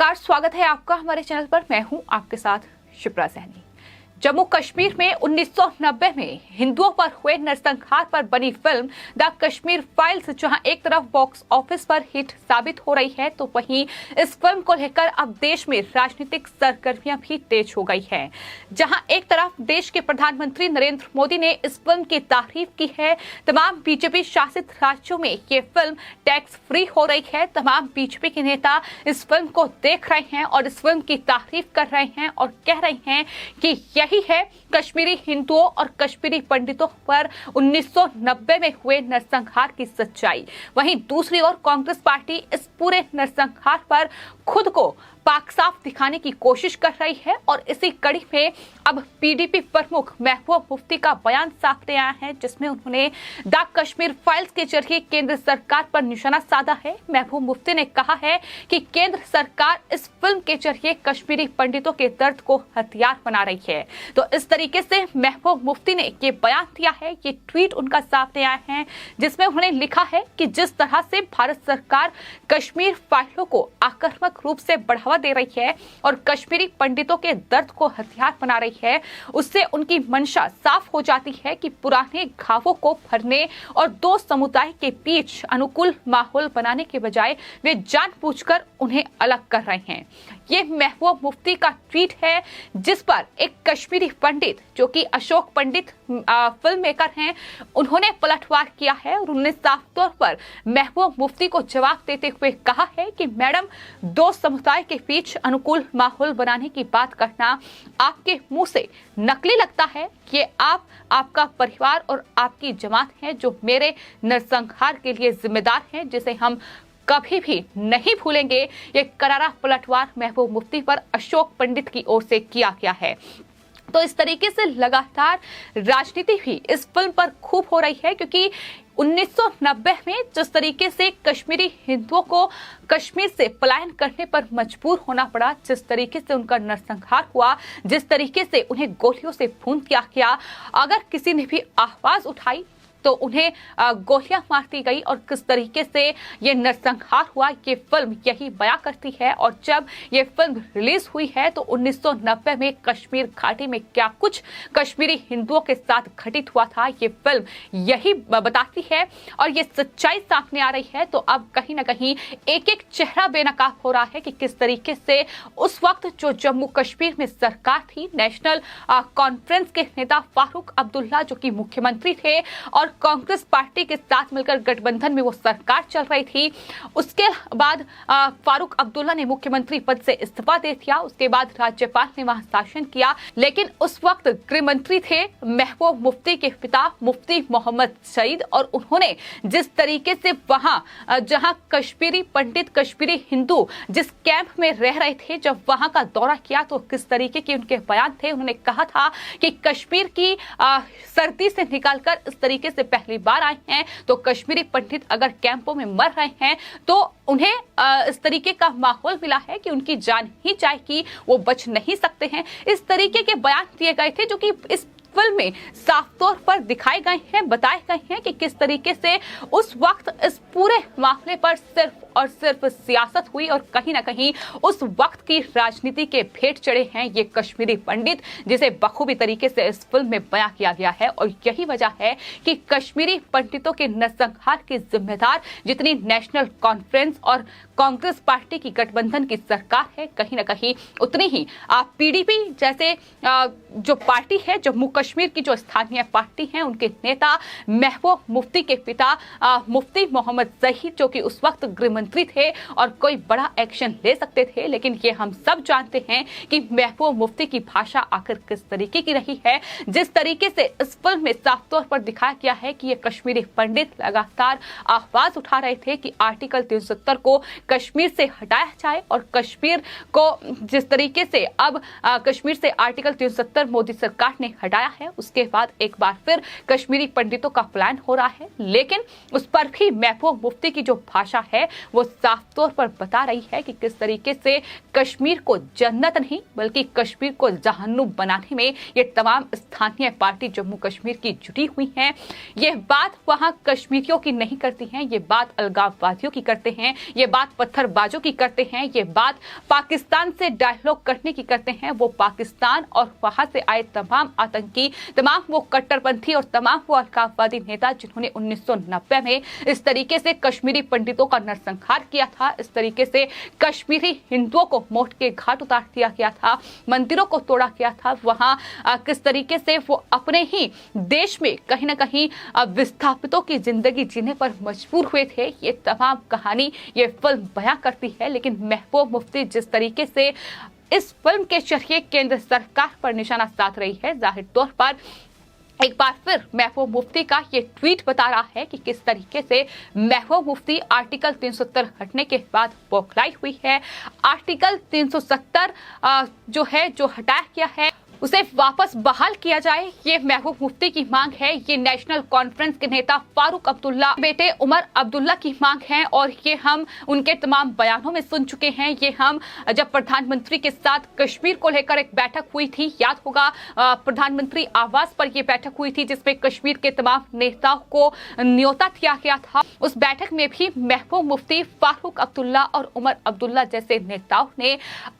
नमस्कार, स्वागत है आपका हमारे चैनल पर। मैं हूं आपके साथ शिप्रा सैनी। जम्मू कश्मीर में 1990 में हिंदुओं पर हुए नरसंहार पर बनी फिल्म द कश्मीर फाइल्स जहां एक तरफ बॉक्स ऑफिस पर हिट साबित हो रही है, तो वहीं इस फिल्म को लेकर अब देश में राजनीतिक सरगर्मियां भी तेज हो गई हैं। जहां एक तरफ देश के प्रधानमंत्री नरेंद्र मोदी ने इस फिल्म की तारीफ की है, तमाम बीजेपी शासित राज्यों में ये फिल्म टैक्स फ्री हो रही है। तमाम बीजेपी के नेता इस फिल्म को देख रहे हैं और इस फिल्म की तारीफ कर रहे हैं और कह रहे हैं कि यही है कश्मीरी हिंदुओं और कश्मीरी पंडितों पर 1990 में हुए नरसंहार की सच्चाई। वहीं दूसरी ओर कांग्रेस पार्टी इस पूरे नरसंहार पर खुद को पाक साफ दिखाने की कोशिश कर रही है और इसी कड़ी में अब पीडीपी प्रमुख महबूब मुफ्ती का बयान सामने आया है, जिसमें उन्होंने द कश्मीर फाइल्स के जरिए केंद्र सरकार पर निशाना साधा है। महबूब मुफ्ती ने कहा है कि केंद्र सरकार इस फिल्म के जरिए कश्मीरी पंडितों के दर्द को हथियार बना रही है। तो इस तरीके से महबूब मुफ्ती ने ये बयान दिया है। ये ट्वीट उनका सामने आया है, जिसमें उन्होंने लिखा है कि जिस तरह से भारत सरकार कश्मीर फाइलों को आक्रामक रूप से बढ़ावा दे रही है और कश्मीरी पंडितों के दर्द को हथियार बना रही है, उससे उनकी मंशा साफ हो जाती है कि पुराने घावों को भरने और दो समुदाय के बीच अनुकूल माहौल बनाने के बजाय वे जानबूझकर उन्हें अलग कर रहे हैं। ये महबूब मुफ्ती का ट्वीट है, जिस पर एक कश्मीरी पंडित जो कि अशोक पंडित फिल्म मेकर हैं, उन्होंने पलटवार किया है और उन्होंने साफ तौर पर महबूब मुफ्ती को जवाब देते हुए कहा है कि मैडम, दो समुदाय के बीच अनुकूल माहौल बनाने की बात करना आपके मुंह से नकली लगता है। ये आपका परिवार और आपकी जमात है जो मेरे नरसंहार के लिए जिम्मेदार हैं, जिसे हम कभी भी नहीं भूलेंगे। ये करारा पलटवार महबूब मुफ्ती पर अशोक पंडित की ओर से किया गया है। तो इस तरीके से लगातार राजनीति भी इस फिल्म पर खूब हो रही है, क्योंकि 1990 में जिस तरीके से कश्मीरी हिंदुओं को कश्मीर से पलायन करने पर मजबूर होना पड़ा, जिस तरीके से उनका नरसंहार हुआ, जिस तरीके से उन्हें गोलियों से भून दिया गया, अगर किसी ने भी आवाज उठाई तो उन्हें गोलियां मार दी गई और किस तरीके से ये नरसंहार हुआ, ये फिल्म यही बयां करती है। और जब ये फिल्म रिलीज हुई है तो 1990 में कश्मीर घाटी में क्या कुछ कश्मीरी हिंदुओं के साथ घटित हुआ था, ये फिल्म यही बताती है और ये सच्चाई सामने आ रही है। तो अब कहीं ना कहीं एक एक चेहरा बेनकाब हो रहा है कि किस तरीके से उस वक्त जो जम्मू कश्मीर में सरकार थी, नेशनल कॉन्फ्रेंस के नेता फारूक अब्दुल्ला जो कि मुख्यमंत्री थे और कांग्रेस पार्टी के साथ मिलकर गठबंधन में वो सरकार चल रही थी, उसके बाद फारूक अब्दुल्ला ने मुख्यमंत्री पद से इस्तीफा दे दिया। उसके बाद राज्यपाल ने वहां शासन किया, लेकिन उस वक्त गृह मंत्री थे महबूब मुफ्ती के पिता मुफ्ती मोहम्मद सईद और उन्होंने जिस तरीके से वहां जहां कश्मीरी पंडित, कश्मीरी हिंदू जिस कैंप में रह रहे थे, जब वहां का दौरा किया तो किस तरीके के उनके बयान थे। उन्होंने कहा था कि कश्मीर की सर्दी से निकालकर इस तरीके से पहली बार आए हैं, तो कश्मीरी पंडित अगर कैंपों में मर रहे हैं तो उन्हें इस तरीके का माहौल मिला है कि उनकी जान ही जाएगी, वो बच नहीं सकते हैं। इस तरीके के बयान दिए गए थे जो कि इस फिल्म में साफ तौर पर दिखाए गए हैं, बताए गए हैं कि किस तरीके से उस वक्त इस पूरे मामले पर सिर्फ और सिर्फ सियासत हुई और कहीं ना कहीं उस वक्त की राजनीति के भेंट चढ़े हैं ये कश्मीरी पंडित, जिसे बखूबी तरीके से इस फिल्म में बयां किया गया है। और यही वजह है कि कश्मीरी पंडितों के नरसंहार की जिम्मेदार जितनी नेशनल कॉन्फ्रेंस और कांग्रेस पार्टी की गठबंधन की सरकार है, कहीं ना कहीं उतनी ही पीडीपी जैसे जो पार्टी है, जम्मू कश्मीर की जो स्थानीय पार्टी है, उनके नेता महबूब मुफ्ती के पिता मुफ्ती मोहम्मद सईद जो कि उस वक्त गृह मंत्री थे और कोई बड़ा एक्शन ले सकते थे, लेकिन ये हम सब जानते हैं कि महबूब मुफ्ती की भाषा आखिर किस तरीके की रही है। जिस तरीके से इस फिल्म में साफ तौर पर दिखाया गया है कि ये कश्मीरी पंडित लगातार आवाज उठा रहे थे कि आर्टिकल 370 को कश्मीर से हटाया जाए और कश्मीर को जिस तरीके से अब कश्मीर से आर्टिकल 370 मोदी सरकार ने हटाया है, उसके बाद एक बार फिर कश्मीरी पंडितों का प्लान हो रहा है। लेकिन उस पर भी महबूब मुफ्ती की जो भाषा है वो साफ तौर पर बता रही है कि किस तरीके से कश्मीर को जन्नत नहीं बल्कि कश्मीर को जहन्नुम बनाने में ये तमाम स्थानीय पार्टी जम्मू कश्मीर की जुटी हुई हैं। ये बात वहां कश्मीरियों की नहीं करती हैं, ये बात अलगाववादियों की करते हैं, ये बात पत्थरबाजों की करते हैं, ये बात पाकिस्तान से डायलॉग करने की करते हैं। वो पाकिस्तान और वहां से आए तमाम आतंकी, तमाम वो कट्टरपंथी और तमाम वो अलगाववादी नेता जिन्होंने 1990 में इस तरीके से कश्मीरी पंडितों का नरसंहार किया था, इस तरीके से कश्मीरी हिंदुओं को मौत के घाट उतार दिया गया था, मंदिरों को तोड़ा गया था, वहां किस तरीके से वो अपने ही देश में कहीं ना कहीं विस्थापितों की जिंदगी जीने पर मजबूर हुए थे। ये तमाम कहानी ये फिल्म बयां करती है। लेकिन महबूब मुफ्ती जिस तरीके से इस फिल्म के जरिए केंद्र सरकार पर निशाना साध रही है, जाहिर तौर पर एक बार फिर महबूब मुफ्ती का ये ट्वीट बता रहा है कि किस तरीके से महबूब मुफ्ती आर्टिकल 370 हटने के बाद बौखलाई हुई है। आर्टिकल 370 जो हटाया गया है उसे वापस बहाल किया जाए, ये महबूब मुफ्ती की मांग है। ये नेशनल कॉन्फ्रेंस के नेता फारूक अब्दुल्ला बेटे उमर अब्दुल्ला की मांग है और ये हम उनके तमाम बयानों में सुन चुके हैं। ये हम जब प्रधानमंत्री के साथ कश्मीर को लेकर एक बैठक हुई थी, याद होगा प्रधानमंत्री आवास पर यह बैठक हुई थी जिसमें कश्मीर के तमाम नेताओं को न्योता दिया गया था। उस बैठक में भी महबूब मुफ्ती, फारूक अब्दुल्ला और उमर अब्दुल्ला जैसे नेताओं ने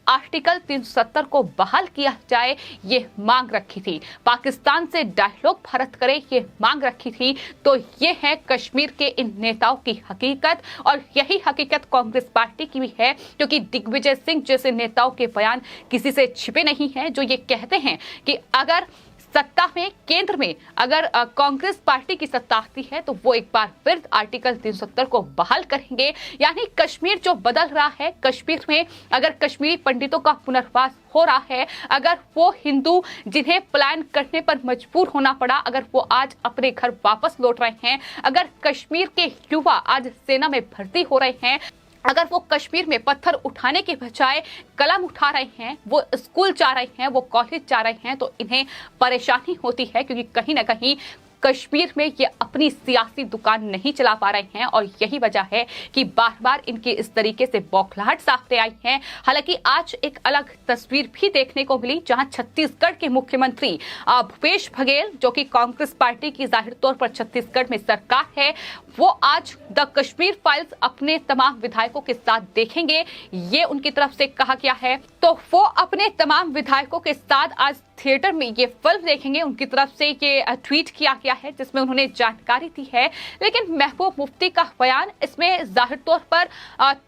आर्टिकल 370 को बहाल किया जाए ये मांग रखी थी। पाकिस्तान से डायलॉग भारत करे ये मांग रखी थी। तो ये है कश्मीर के इन नेताओं की हकीकत और यही हकीकत कांग्रेस पार्टी की भी है, क्योंकि दिग्विजय सिंह जैसे नेताओं के बयान किसी से छिपे नहीं हैं, जो ये कहते हैं कि अगर सत्ता में केंद्र में अगर कांग्रेस पार्टी की सत्ता आती है तो वो एक बार फिर आर्टिकल 370 को बहाल करेंगे। यानी कश्मीर जो बदल रहा है, कश्मीर में अगर कश्मीरी पंडितों का पुनर्वास हो रहा है, अगर वो हिंदू जिन्हें पलायन करने पर मजबूर होना पड़ा, अगर वो आज अपने घर वापस लौट रहे हैं, अगर कश्मीर के युवा आज सेना में भर्ती हो रहे हैं, अगर वो कश्मीर में पत्थर उठाने के बजाय कलम उठा रहे हैं, वो स्कूल जा रहे हैं, वो कॉलेज जा रहे हैं, तो इन्हें परेशानी होती है क्योंकि कहीं ना कहीं कश्मीर में ये अपनी सियासी दुकान नहीं चला पा रहे हैं और यही वजह है कि बार बार इनकी इस तरीके से बौखलाहट सामने आई है। हालांकि आज एक अलग तस्वीर भी देखने को मिली जहां छत्तीसगढ़ के मुख्यमंत्री भूपेश बघेल, जो कि कांग्रेस पार्टी की जाहिर तौर पर छत्तीसगढ़ में सरकार है, वो आज द कश्मीर फाइल्स अपने तमाम विधायकों के साथ देखेंगे, ये उनकी तरफ से कहा गया है। तो वो अपने तमाम विधायकों के साथ आज थिएटर में ये फिल्म देखेंगे, उनकी तरफ से ये ट्वीट किया गया है जिसमें उन्होंने जानकारी दी है। लेकिन महबूब मुफ्ती का बयान इसमें जाहिर तौर पर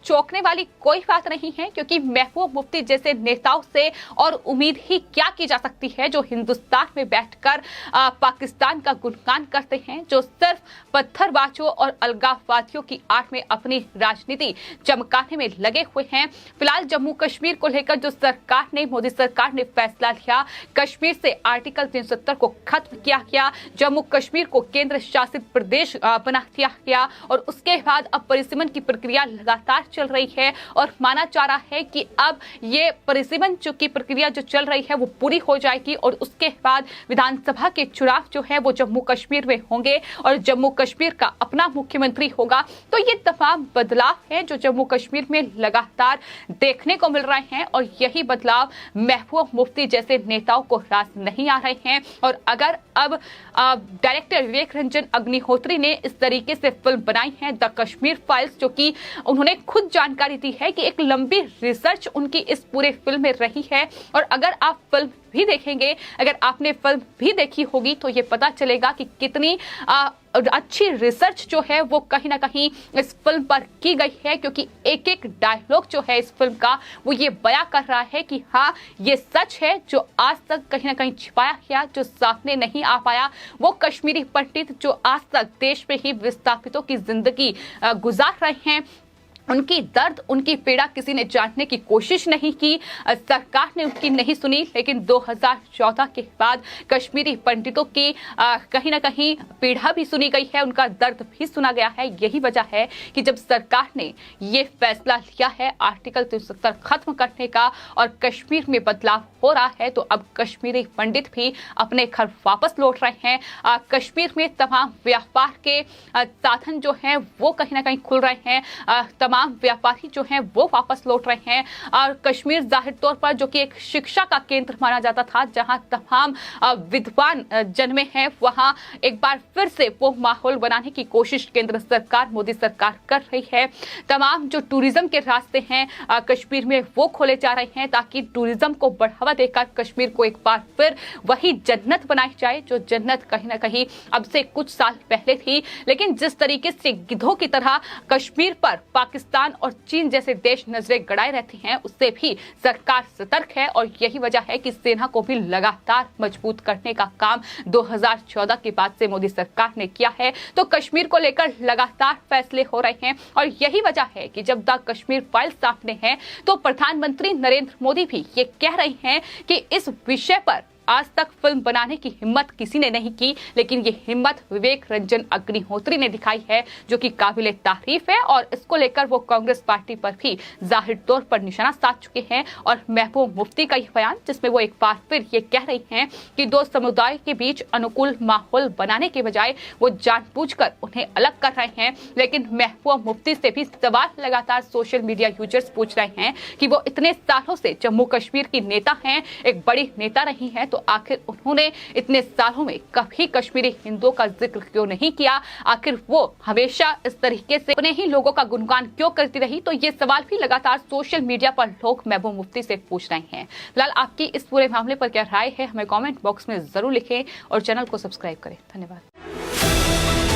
चौंकने वाली कोई बात नहीं है, क्योंकि महबूब मुफ्ती जैसे नेताओं से और उम्मीद ही क्या की जा सकती है जो हिंदुस्तान में बैठकर पाकिस्तान का गुणगान करते हैं, जो सिर्फ पत्थरबाजों और अलगाववादियों की आड़ में अपनी राजनीति चमकाने में लगे हुए हैं। फिलहाल जम्मू कश्मीर को लेकर जो सरकार ने, मोदी सरकार ने फैसला लिया, कश्मीर से आर्टिकल 370 को खत्म किया गया, जम्मू कश्मीर को केंद्र शासित प्रदेश बना दिया गया और उसके बाद अब परिसीमन की प्रक्रिया लगातार चल रही है और माना जा रहा है कि अब ये परिसीमन की प्रक्रिया जो चल रही है वो पूरी हो जाएगी और उसके बाद विधानसभा के चुनाव जो है वो जम्मू कश्मीर में होंगे और जम्मू कश्मीर का अपना मुख्यमंत्री होगा। तो ये तमाम बदलाव है जो जम्मू कश्मीर में लगातार देखने को मिल रहे हैं और यही बदलाव महबूब मुफ्ती जैसे नेताओं को रास नहीं आ रहे हैं। और अगर अब डायरेक्टर विवेक रंजन अग्निहोत्री ने इस तरीके से फिल्म बनाई है द कश्मीर फाइल्स, जो कि उन्होंने खुद जानकारी दी है कि एक लंबी रिसर्च उनकी इस पूरे फिल्म में रही है और अगर आप फिल्म भी देखेंगे, अगर आपने फिल्म भी देखी होगी तो ये पता चलेगा कि कितनी अच्छी रिसर्च जो है वो कहीं ना कहीं इस फिल्म पर की गई है, क्योंकि एक एक डायलॉग जो है इस फिल्म का वो ये बयां कर रहा है कि हाँ ये सच है जो आज तक कहीं ना कहीं छिपाया गया, जो सामने नहीं आ पाया। वो कश्मीरी पंडित जो आज तक देश में ही विस्थापितों की जिंदगी गुजार रहे हैं, उनकी दर्द, उनकी पीड़ा किसी ने जानने की कोशिश नहीं की, सरकार ने उनकी नहीं सुनी। लेकिन 2014 के बाद कश्मीरी पंडितों की कहीं ना कहीं पीड़ा भी सुनी गई है, उनका दर्द भी सुना गया है। यही वजह है कि जब सरकार ने ये फैसला लिया है आर्टिकल 370 खत्म करने का और कश्मीर में बदलाव हो रहा है, तो अब कश्मीरी पंडित भी अपने घर वापस लौट रहे हैं। कश्मीर में तमाम व्यापार के साधन जो हैं वो कहीं ना कहीं खुल रहे हैं, तमाम व्यापारी जो हैं वो वापस लौट रहे हैं। और कश्मीर जाहिर तौर पर जो कि एक शिक्षा का केंद्र माना जाता था, जहां तमाम विद्वान जन्मे हैं, वहां एक बार फिर से वो माहौल बनाने की कोशिश केंद्र सरकार, मोदी सरकार कर रही है। तमाम जो टूरिज्म के रास्ते हैं कश्मीर में वो खोले जा रहे हैं ताकि टूरिज्म को बढ़ावा देकर कश्मीर को एक बार फिर वही जन्नत बनाई जाए, जो जन्नत कहीं ना कहीं अब से कुछ साल पहले थी। लेकिन जिस तरीके से गिद्धों की तरह कश्मीर पर पाकिस्तान और चीन जैसे देश नजरें गड़ाए रहते हैं, उससे भी सरकार सतर्क है। और यही वजह है कि सेना को भी लगातार मजबूत करने का काम 2014 के बाद से मोदी सरकार ने किया है। तो कश्मीर को लेकर लगातार फैसले हो रहे हैं और यही वजह है कि जब द कश्मीर फाइल सामने है तो प्रधानमंत्री नरेंद्र मोदी भी ये कह रहे हैं कि इस विषय पर आज तक फिल्म बनाने की हिम्मत किसी ने नहीं की, लेकिन ये हिम्मत विवेक रंजन अग्निहोत्री ने दिखाई है, जो कि काबिले तारीफ है। और इसको लेकर वो कांग्रेस पार्टी पर भी जाहिर तौर पर निशाना साध चुके हैं। और महबूब मुफ्ती का यह बयान, जिसमें वो एक बार फिर ये कह रही हैं कि दो समुदाय के बीच अनुकूल माहौल बनाने के बजाय वो जानबूझकर उन्हें अलग कर रहे हैं। लेकिन महबूब मुफ्ती से भी सवाल लगातार सोशल मीडिया यूजर्स पूछ रहे हैं कि वो इतने सालों से जम्मू कश्मीर की नेता हैं, एक बड़ी नेता रही हैं, तो आखिर उन्होंने इतने सालों में कभी कश्मीरी हिंदुओं का जिक्र क्यों नहीं किया? आखिर वो हमेशा इस तरीके से अपने ही लोगों का गुणगान क्यों करती रही? तो ये सवाल भी लगातार सोशल मीडिया पर लोग महबूब मुफ्ती से पूछ रहे हैं। फिलहाल आपकी इस पूरे मामले पर क्या राय है, हमें कमेंट बॉक्स में जरूर लिखें और चैनल को सब्सक्राइब करें। धन्यवाद।